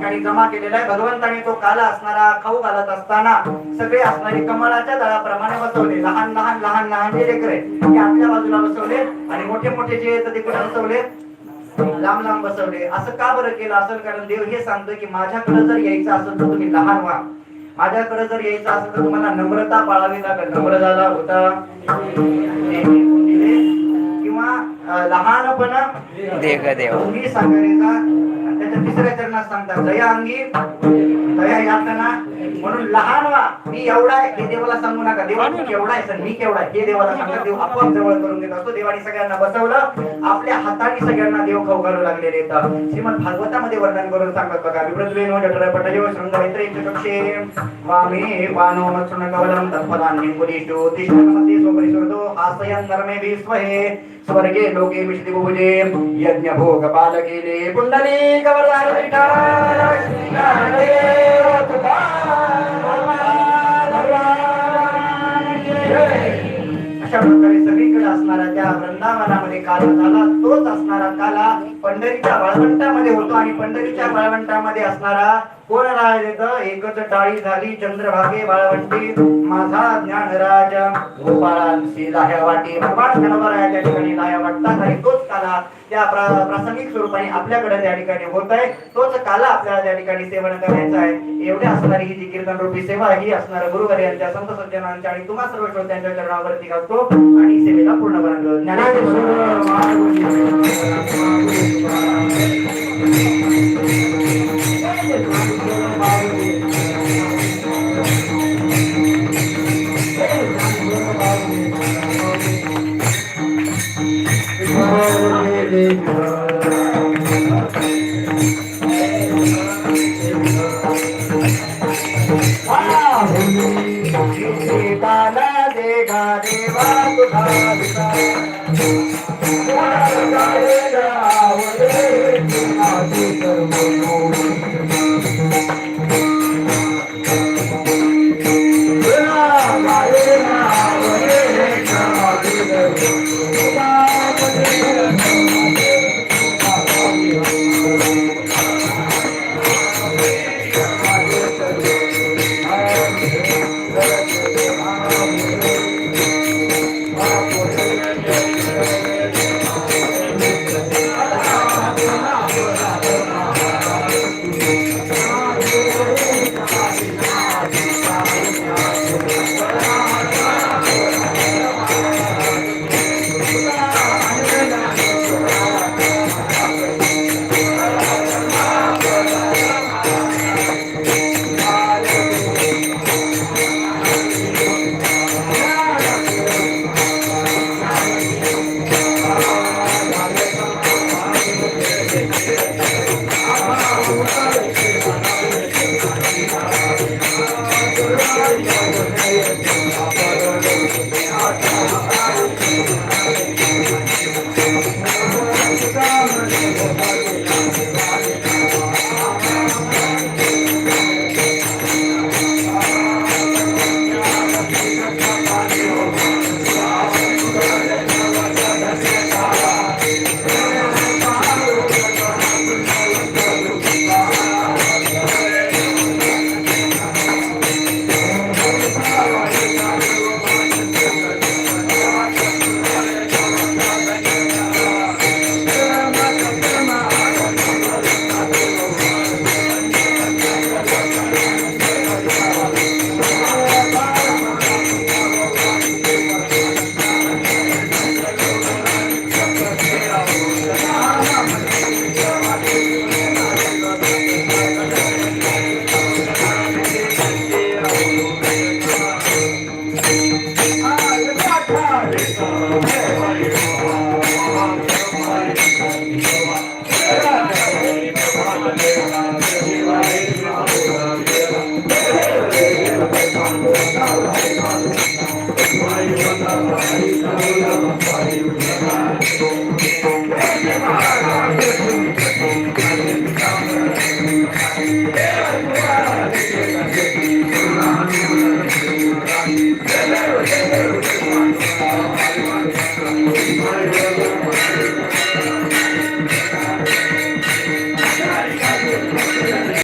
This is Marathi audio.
ठिकाणी जमा केलेला आहे. भगवंताने तो काला असणारा खाऊ घालत असताना सगळे असणारे कमळाच्या दळाप्रमाणे बसवले. लहान लहान लहान लहान जे लेकरे ते आपल्या बाजूला बसवले आणि मोठे मोठे जे आहेत ते कुठे बसवले, लांब लांब बसवले. असं का बरं केलं असेल? कारण देव हे सांगतोय की माझ्याकडे जर यायचं असेल तर तुम्ही लहान व्हा, माझ्याकडे जर यायचं असेल तर तुम्हाला नम्रता पाळावी लागेल. नम्र झाला होता किंवा लहानपणा देव सांगायचा. त्याच्या तिसऱ्या चरणात सांगतात दया अंगी दया यातना, म्हणून लहान व्हा. मी एवढा आहे हे देवाला सांगू नका. देवा तू केवढा आहे, मी केवढा आहे हे देवाला सांगतात. देव आपोआप जवळ करून देत असतो. देवाने सगळ्यांना बसवलं, आपल्या हाताने सगळ्यांना देव खाऊ घालू लागलेले आहेत. श्रीमद भागवतामध्ये वर्णन करून सांगतात बघा. विप्रद्वेनो जठरपटयो शृंगारित्रे चक्षे वामे वानो मत्सुनकवलं तत्पदान्निंकुलीषु तिष्ठन्मध्ये स्वपरिसुरतो हासयन् धर्मे स्वहे स्वर्गे लोके विष्णुभुजे यज्ञ भोग पाल केले पुंडलीक वरदान विठ्ठल अशा प्रकारे सगळीकडे असणारा त्या वृंदावनामध्ये काला झाला. तोच असणारा काला पंढरीच्या वाळवंटामध्ये होतो आणि पंढरीच्या वाळवंटामध्ये असणारा कोण राज येतं? एकच टाळी झाली चंद्रभागे वाळवंटी माझा ज्ञानराज गोपाळांशी लाह्या वाटी. भगवान गणपती त्या ठिकाणी लाह्या वाटतात आणि तोच काला त्या प्रासंगिक स्वरूपाने आपल्याकडे त्या ठिकाणी होत आहे. तोच काला आपल्याला त्या ठिकाणी सेवन करायचा आहे. एवढी असणारी ही जी कीर्तन रूपी सेवा ही असणाऱ्या गुरुवर यांच्या संत सज्जनांच्या आणि तुम्हा सर्व श्रोत्यांच्या चरणावरती घालतो आणि सेवेला पूर्ण बनवतो. Thank you.